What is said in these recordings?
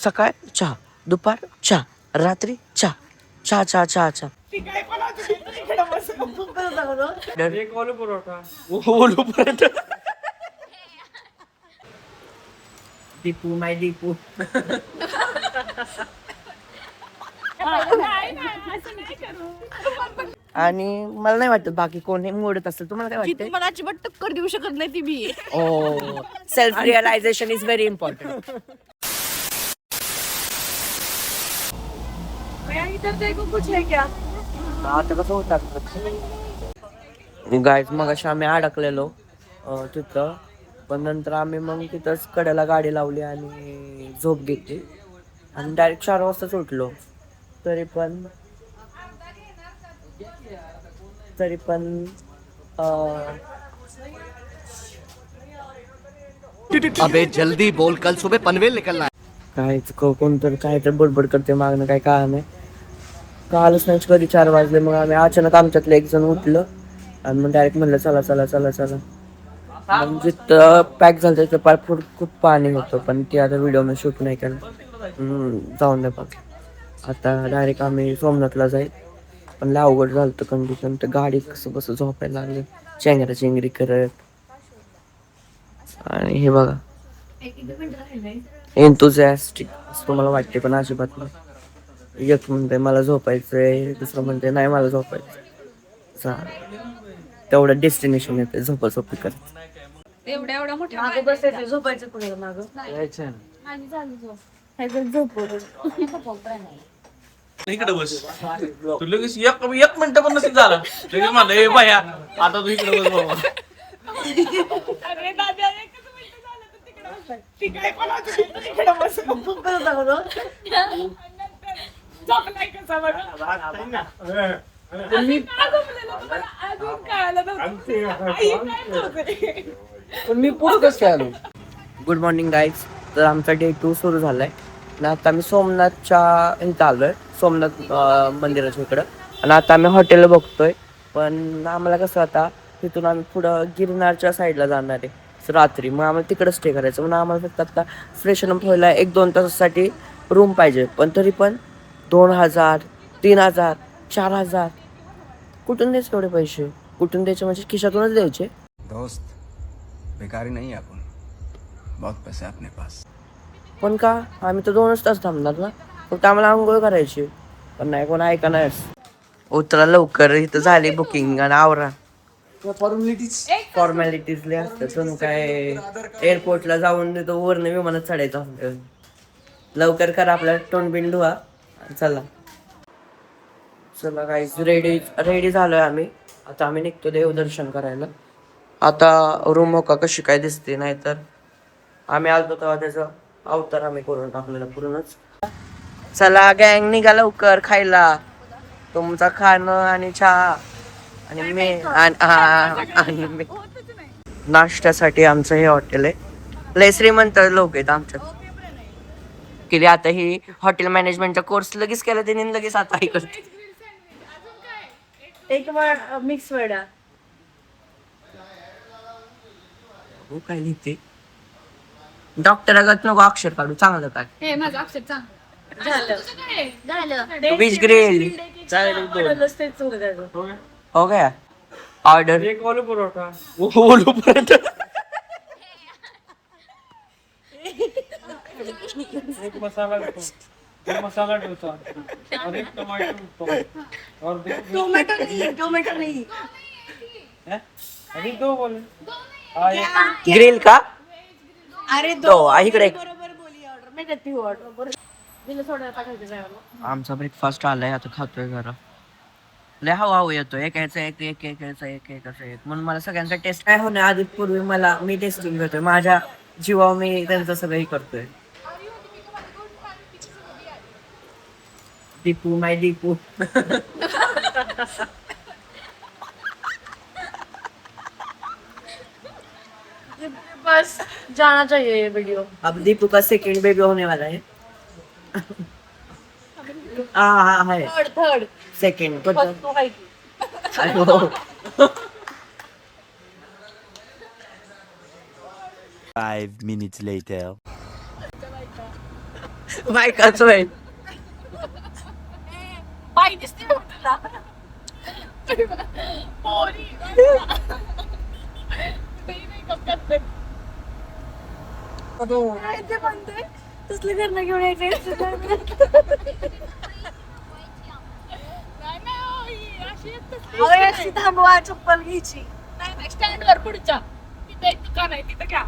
सकाळ चहा, दुपार चहा, रात्री चहा, चहा चहा चहा चहा. ओलू परोठा. ओलू परोठा. दीपू माय दीपू. आणि मला नाही वाटत बाकी कोणी मोडत असेल. तुम्हाला काय वाटतं? मला अजिबात टक्कर देऊ शकत नाही ती बी. ओ self realisation is very important. आता कसं होतं गाईज मग अशा आम्ही अडकलेलो तिथं, पण नंतर आम्ही मग तिथंच कड्याला गाडी लावली आणि झोप घेतली आणि डायरेक्ट 4 वाजताच उठलो. तरी पण अबे जल्दी बोल, कल सुबह पनवेल निकलना है. काहीच कोणतरी काहीतरी बडबड करते मागणं, काही कळलं नाही. कालच नाही कधी 4 वाजले. मग आम्ही अचानक आमच्यातलं एक जण उठलं आणि मग डायरेक्ट म्हणलं चला चला चला चला. मग जिथं पॅक झालं तिथं खूप पाणी होतं, पण ते आता व्हिडिओ मी शूट नाही केलं. जाऊन द्या. पण आता डायरेक्ट आम्ही सोमनाथला जाईल. पण लय अवघड झालं तर कंडिशन, तर गाडी कसं झोपायला लागली चेंगरा चेंगरी करत. आणि हे बघा एन्थुझियास्टिक तुम्हाला वाटते, पण अजिबात नाही. एक म्हणते मला झोपायचंय, दुसरं म्हणते नाही मला झोपायचं. तेवढं डेस्टिनेशन येते झोपाझोपी करत. एवढ्या मोठ्या मागे बसायचं, झोपायचं कुणाला मागं इकडे बस. तू लगेच एक मिनिटं पण नसेल झाला लगेच म्हणलं ए बाया आता तू इकडे बस बाबा. अरे दादा एकच मिनिट झालं तर तिकडे बस. झोपलाय कसा बघा. मी पुढे कसं आलो. Good morning guys. तर आमचा डे 2 सुरू झालाय आणि आता आम्ही सोमनाथच्या इथं आलोय, सोमनाथ मंदिराच्या इकडं. आणि आता आम्ही हॉटेल बघतोय, पण आम्हाला कसं आता तिथून आम्ही पुढं गिरनारच्या साईडला जाणार आहे रात्री. मग आम्हाला तिकडं स्टे करायचं. म्हणून आम्हाला फक्त आता फ्रेशन अप व्हायला 1-2 तासासाठी रूम पाहिजे. पण तरी पण 2,000, 3,000, 4,000 कुठून द्यायचे एवढे पैसे? कुठून द्यायचे म्हणजे खिशातूनच द्यायचे. दोस्त बेकारी नहीं है अपन, बहुत पैसे है अपने पास. पण का आम्ही तर 2च तास थांबणार ना, फक्त आम्हाला आंघोळ करायची. पण नाही कोण ऐका नाही. उतरा लवकर, इथं झाली बुकिंग आणि आवरा. फॉर्मॅलिटीज लय असतात. पण काय एअरपोर्टला जाऊन तिथं वरनं विमानात चढायचं असतं. लवकर करा, आपल्याला तोंड बिंड धुवा. चला गाईज, रेडी झालोय आम्ही. आता आम्ही निघतो देवदर्शन करायला. आता रूम हो का कशी काय दिसते, नाही तर आम्ही आलतो तेव्हा त्याचा अवतार आम्ही करून टाकलेला पूर्णच. चला गँग निघा लवकर खायला. तुमचा खाणं आणि चहा आणि मी नाश्त्यासाठी आमचं हे हॉटेल आहे. लय श्रीमंत लोक आहेत आमच्यात. की आता ही हॉटेल मॅनेजमेंटचा कोर्स लगेच केला त्यांनी, लगेच आता हे करते. एक मिक्स वडा. हो काय लिहिते डॉक्टरागत नको अक्षर काढू, चांगलं काय. हे माझं अक्षर झालं. व्हेज ग्रिल हो गया ऑर्डर. एक ओलू परोठा. ओलू परोठा. एक मसाला डोसा और एक टमाटो और टोमॅटो नाही. अभी 2 बोले. ग्रिल का? अरे दो इकडे. बरोबर बोली ऑर्डर. मी देते ऑर्डर. दिलं सोडायला पाठवायचं जायला. आमचा ब्रेकफास्ट आलाय, आता खातोय जरा. लय हवा येतो एक म्हणून मला सगळ्यांचा टेस्ट काय होणार आधी पूर्वी मी टेस्टिंग करतोय माझ्या जीवा. मी त्यांचं सगळं करतोय. दीपू माय दीपू. बस जाना चाहिए ये वीडियो. अब दीपू का सेकंड बेबी होने वाला है. हाँ है थर्ड सेकंड. तो है. 5 minutes later. बायकाचं आहे. बाई दिसते बघ तुला. पोरी. बाई makeup करते. काय ते म्हणते? तसलं घरनं घेऊन यायचं. नाही नाही हो, ही अशी येत तसली. अरे अशी थांबवा चप्पल घ्यायची. नाही नाही स्टँडवर पुढच्या. तिथे एक दुकान आहे तिथं घ्या.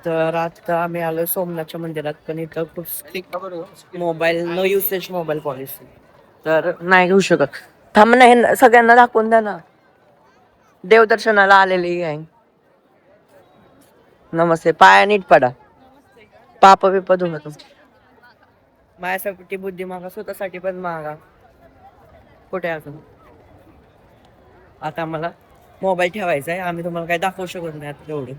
तर आता आम्ही आलो सोमनाथच्या मंदिरात, पण इथं खूप strict mobile no usage mobile policy, तर नाही घेऊ शकत. थांब ना, हे सगळ्यांना दाखवून द्या ना. देवदर्शनाला आलेली आहे. नमस्ते. पाया नीट पडा, पाप बिप धुवतो. माझ्यासाठी बुद्धी मागा, स्वतःसाठी पण मागा. कुठे अजून आता आम्हाला मोबाईल ठेवायचा आहे. आम्ही तुम्हाला काही दाखवू शकत नाही आता तेवढे.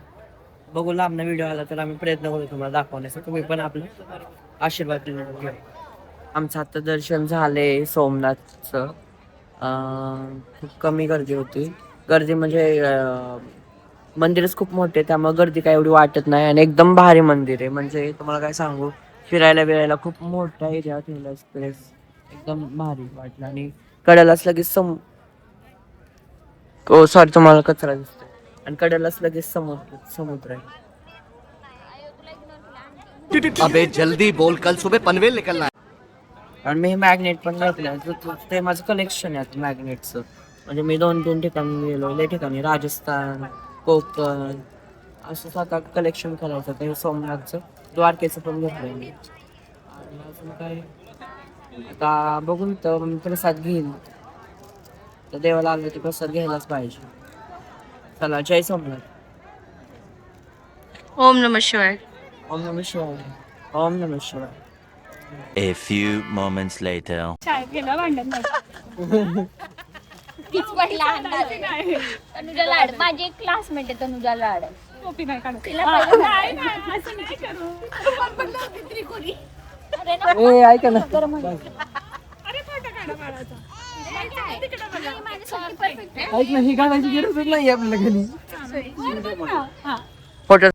बघू लांबना व्हिडिओ आला तर आम्ही प्रयत्न करू तुम्हाला दाखवण्याचा. तुम्ही पण आपलं आशीर्वाद घ्या. आमचं आता दर्शन झाले सोमनाथचं. खूप कमी गर्दी होती. गर्दी म्हणजे मंदिरच खूप मोठे आहे, त्यामुळे गर्दी काय एवढी वाटत नाही. आणि एकदम भारी मंदिर आहे, म्हणजे तुम्हाला काय सांगू, फिरायला बिरायला खूप मोठा एरिया ठेवला स्पेस. एकदम भारी वाटलं. आणि कडेलाच लगेच सॉरी तुम्हाला कचरा दिसतो. आणि कडेलाच लगेच समुद्र आहे. अबे जल्दी बोल, कल सुबह पनवेल निकलना है. आणि मी हे मॅग्नेट पण घेतलं. ते माझं कलेक्शन आहे मॅग्नेटचं. म्हणजे मी 2-3 ठिकाणी गेलो, लय ठिकाणी, राजस्थान, कोकण, असं स्वतः कलेक्शन करायचं. ते सोमनाथचं, द्वारकेचं पण घेतलंय मी. आणि अजून काय आता बघून तर मी प्रसाद घेईन. तर देवाला आलं ते प्रसाद घ्यायलाच पाहिजे. चला, जय सोमनाथ. ओम नमः शिवाय. ओम नमः शिवाय. ओम नमः शिवाय. A few moments later. शाळेत गेलं भांडण नाही. तीच पहिला अंदाज आहे. तनुजा लाड माझी एक क्लासमेट आहे, तनुजा लाड. टोपी नाही काढत. तिला पहिलं नाही नाही असं नाही करू. अरे ना, ए ऐका ना, अरे फोटो काढा बाळाचा. तिकडे बघा. माझ्यासाठी perfect आहे. ऐक ना, ही गाण्याची गरजच नाही आपल्याला घरी. हा. फोटो.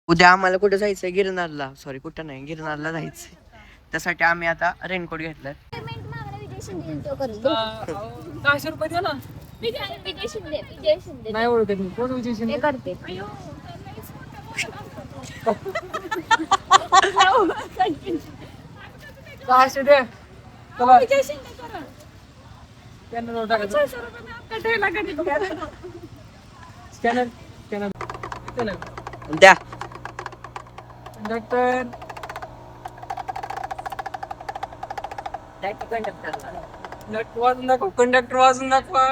उद्या आम्हाला कुठे जायचंय? गिरनारला. सॉरी, कुठं नाही, गिरनारला जायचंय. त्यासाठी आम्ही आता रेनकोट घेतलाय. पेमेंट मागणं विजय शिंदे तो करतो. 1000 रुपये द्या ना. विजय शिंदे नाही ओळखत मी. कोण विजय ते करते. विजय शिंदे करा. 600 रुपये मी आपल्या ठेवला कधी बघा. द्या. कंडक्टर वाजून दाखवा.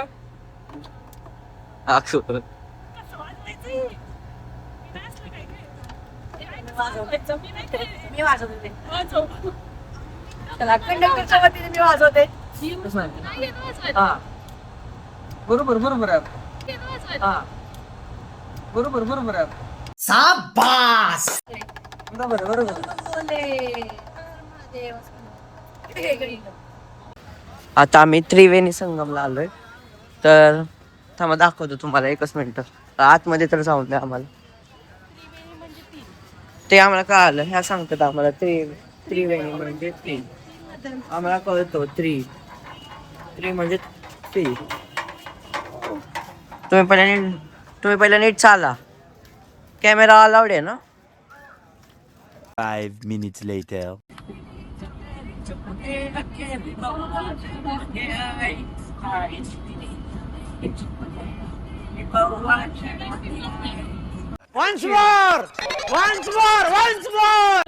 मी वाजवते. चला, कंडक्टरच्या वतीने मी वाजवते. बरोबर बरोबर आहे. हा बरोबर बरोबर आहे. बरोबर बरोबर. आता आम्ही त्रिवेणी संगमला आलोय. तर थांबा, दाखवतो तुम्हाला. एकच मिनिट. आतमध्ये तर जाऊन द्या आम्हाला. ते आम्हाला कळालं, ह्या सांगतात आम्हाला. त्रिवेणी म्हणजे 3. आम्हाला कळतो 3 म्हणजे 3. तुम्ही पहिला नीट चाला. कॅमेरा अलाउड आहे ना? 5 minutes later. Once more, once more, once more.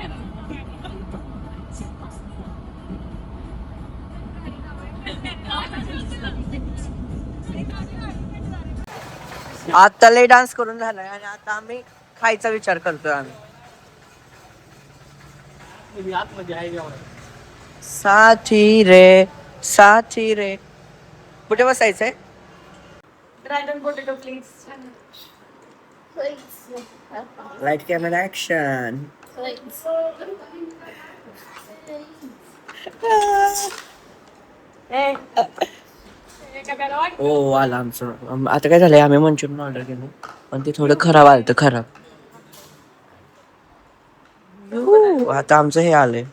आता लय डान्स करून झालाय आणि आता आम्ही खायचा विचार करतोय. आम्ही आतमध्ये आहे जेवण. साथी रे. कुठे बसायचंय? Dragon potato please. Light camera action. हो आला आमचं. आता काय झालंय, आम्ही मंचुरियन ऑर्डर केलं पण ते थोडं खराब आलं. खराब आता आमचं हे आलंय.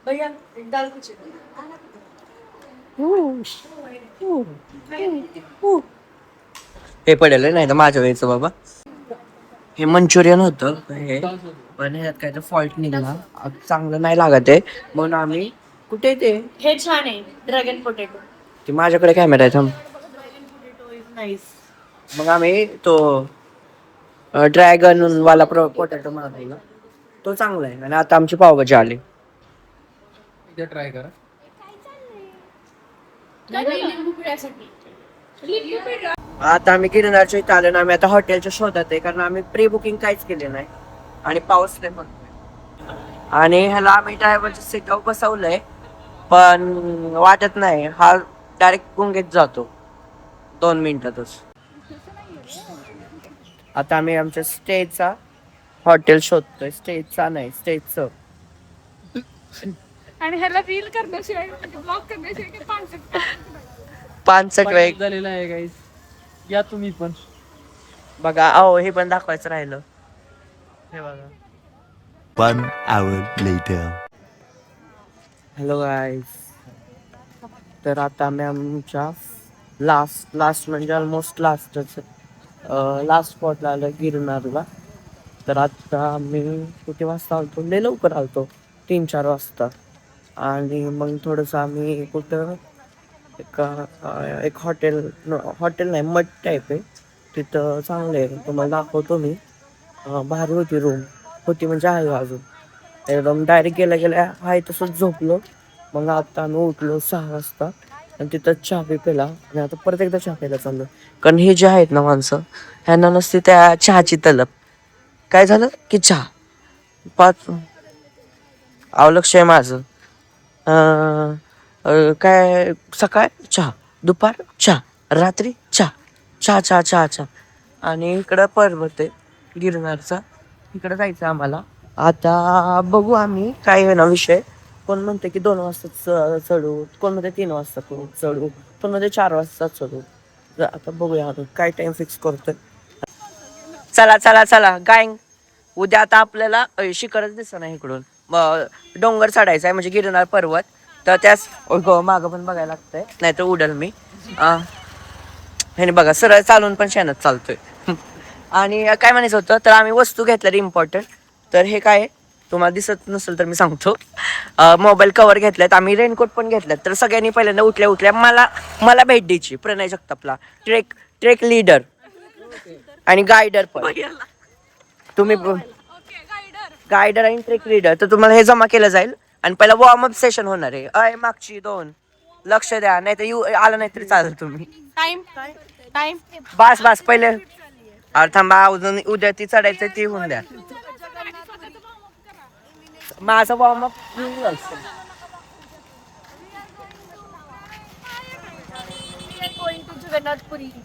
भैया एक दाल कुछ हे पडेल नाही तर माझ्या वेळेचं बाबा. हे मंचुरियन होतं हे, पण ह्यात काय तर फॉल्ट निघाला, चांगलं नाही लागत आहे म्हणून आम्ही कुठे ते हे छान आहे ड्रॅगन पोटॅटो. ते माझ्याकडे कॅमेरा आहे थांब. नाईस. मग आम्ही तो ड्रॅगन वाला पोटॅटो मागवला ना, तो चांगला आहे. आणि आता आमची पावभाजी आली. ट्राय करा. आता आम्ही गिरनारच्या इथं आलो ना, आम्ही आता हॉटेलच्या शोधात आहे कारण आम्ही प्री बुकिंग काहीच केले नाही आणि पाऊस नाही पण. आणि ह्याला आम्ही ड्रायव्हरच्या सीटवर बसवलंय पण वाटत नाही, हा डायरेक्ट गुंगेत जातो 2 मिनिटातच. आता आम्ही आमच्या स्टेचा हॉटेल शोधतोय, स्टेचा नाही स्टेजचं. आणि ह्याला रील करण्याशिवाय ब्लॉग करण्याशिवाय काही कॉन्सेप्ट 5 वेग झालेला आहे गाईस, या तुम्ही पण बघा. अहो हे पण दाखवायचं राहिलं. हे बघा. 1 hour later. हॅलो गाईज, तर आता आम्ही आमच्या लास्ट म्हणजे ऑलमोस्ट लास्ट स्पॉटला आलो गिरनारला. तर आता आम्ही किती वाजता आलतो, लय लवकर आलतो 3-4 वाजता. आणि मग थोडंसं आम्ही कुठं एक हॉटेल नाही मठ टाईप आहे तिथं, चांगलं आहे तुम्हाला दाखवतो मी. भारी होती रूम होती म्हणजे आहे अजून एकदम. डायरेक्ट गेल्या आहे तसंच झोपलो. मग आता आम्ही उठलो 6 वाजता आणि तिथं चहा पिला आणि आता परत एकदा चहा प्यायला चाललो. कारण हे जे आहेत ना माणसं, ह्यांना नसते त्या चहाची तलब. काय झालं की चहा 5 लक्ष आहे माझं. काय सकाळ चहा, दुपार चहा, रात्री चहा चहा चहा चहा चहा. आणि इकडं पर्वत आहे गिरनारचा, इकडं जायचं आम्हाला. आता बघू आम्ही काय आहे ना विषय. कोण म्हणते की 2 वाजता चढू, कोण म्हणते 3 वाजता चढू, कोण म्हणते 4 वाजता चढू. आता बघूया आम्ही काय टाइम फिक्स करतोय. चला चला चला गायंग. उद्या आता आपल्याला शिखरच दिसत नाही इकडून, डोंगर चढायचा आहे म्हणजे गिरनार पर्वत. तर त्यास मागं पण बघायला लागतंय नाही तर उडल मी. ह्याने बघा सरळ चालून पण शेणत चालतोय. आणि काय म्हणायचं होतं, तर आम्ही वस्तू घेतल्या इम्पॉर्टंट. तर हे काय तुम्हाला दिसत नसेल तर मी सांगतो. मोबाईल कव्हर घेतल्यात आम्ही, रेनकोट पण घेतल्यात. तर सगळ्यांनी पहिल्यांदा उठल्या मला भेट द्यायची प्रणय जगतापला, ट्रेक लीडर आणि गायडर पण. तुम्ही गायडर आणि ट्रेक लीडर, तर तुम्हाला हे जमा केलं जाईल. आणि पहिला वॉर्मअप सेशन होणार आहे. मागची 2 लक्ष द्या, नाही तर आलं नाही तरी चालेल तुम्ही. टाइम बस पहिले थांबा, उद्या ती चढायचं ती होऊन द्या. माझं वॉर्मअप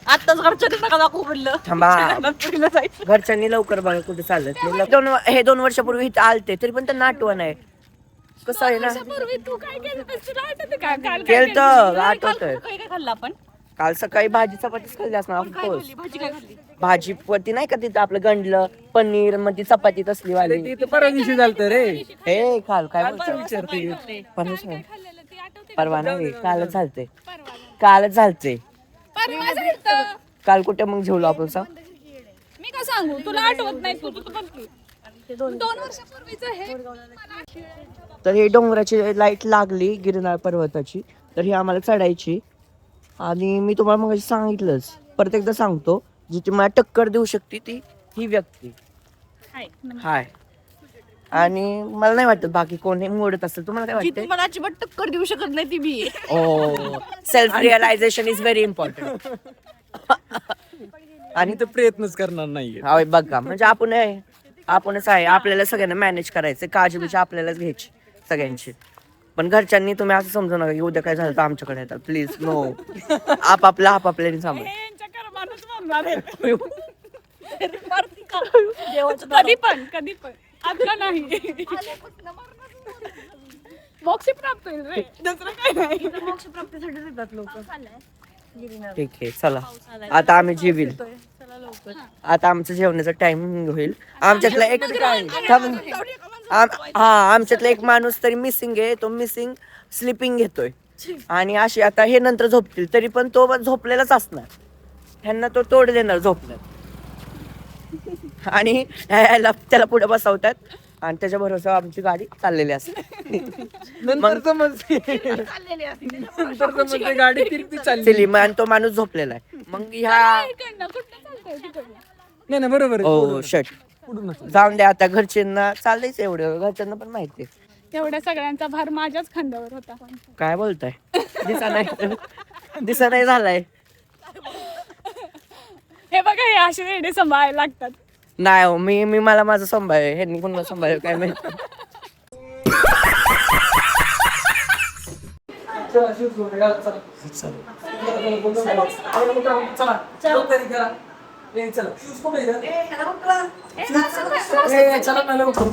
आताच घरच्या नका दाखवू म्हणलं. थांबा, जगन्नाथपुरीला जायचं. घरच्यांनी लवकर बघा कुठे चालत. हे 2 वर्षापूर्वी इथं आलते तरी पण त्यांना आठवण आहे. कसं आहे ना, पूर्वी तू काय केलं तुला आठवतं का? काल काय केलं आठवतंय. काही काय खाल्लं आपण? काल सकाळी भाजी चपातीच खाल्ली असणार. काय खाल्ली? भाजी काय खाल्ली? भाजी वरती नाही का तिथं आपलं गंडलं पनीर मध्ये चपाती तसली वाली. परवा दिवशी झालं रे. हे काल काय विचारते खाल्लेलं ते आठवते? परवा नाही, कालच झालते. कालच झालते. परवा झालतं. काल कुठे मग जेवलो आपण सांग. मी का सांगू, तुला आठवत नाही. तू बोल की 2 वर्षापूर्वीच हे. तर हे डोंगराची लाईट लागली गिरनार पर्वताची, तर ही आम्हाला चढायची. आणि मी तुम्हाला मग सांगितलंच, परत एकदा सांगतो, जी तुम्हाला टक्कर देऊ शकते ती ही व्यक्ती हाय. आणि मला नाही वाटत बाकी कोणी मोडत असेल. तुम्हाला काय जी वाटतं? तुम्हाला अजिबात टक्कर देऊ शकत नाही ती मी. ओ, self realisation is very important. आणि तर प्रयत्नच करणार नाहीये. होय बघा, म्हणजे आपणच आहे. आपल्याला सगळ्यांना मॅनेज करायचं, काळजी बिजी आपल्यालाच घ्यायची सगळ्यांची. पण घरच्यांनी तुम्ही असं समजू नका की उद्या काय झालं तर आमच्याकडे येतात. Please no. आपापल्याने सांभाळ. यांच्या कर्मानंच मरणार आहे. देवाचं कधी पण आता नाही. मोक्ष प्राप्त होईल रे, दुसरं काय नाही. मोक्ष प्राप्तीसाठी देतात लोक. ठीक आहे चला, आता आम्ही जेवील. आता आमचं जेवणाचा टाइम होईल. आमच्यातला एक आमच्यातला एक माणूस तरी मिसिंग आहे. तो मिसिंग स्लिपिंग घेतोय आणि अशी आता हे नंतर झोपतील तरी पण तो झोपलेलाच असणार. ह्यांना तो तोड देणार झोपण्यात आणि ह्याला त्याला पुढे बसवतात आणि त्याच्या भरोसा आमची गाडी चाललेली असते. गाडी तिरपी चालली. सिलीम आणि तो माणूस झोपलेला आहे. मग ह्या इकडनं कुठनं चालतंय तिकडनं? नाही ना बरोबर आहे. ओ शट जाऊन द्या आता. घरच्यांना चाललंयच एवढं. घरच्यांना पण माहिती आहे. एवढ्या सगळ्यांचा भार माझ्याच खांद्यावर होता. काय बोलताय? दिसा नाही झालाय. हे बघा हे असे वेडे सांभाळायला लागतात. नाही हो, मी मला माझं सांभाळ. ह्यांनी कोणाला सांभाळ काय माहिती.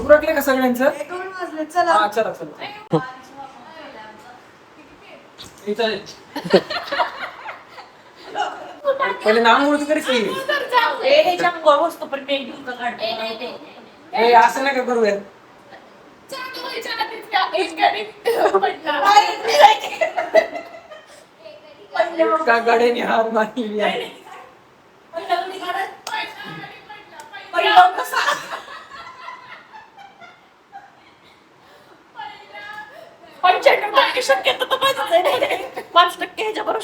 उरकले का सगळ्यांचं? हा, चला चला. पहिले नाम ओळख तरी की असं नाही का करूया. का गाड्याने हार मारलेली आहे. शक्यता तर 5% ह्याच्या बरोबर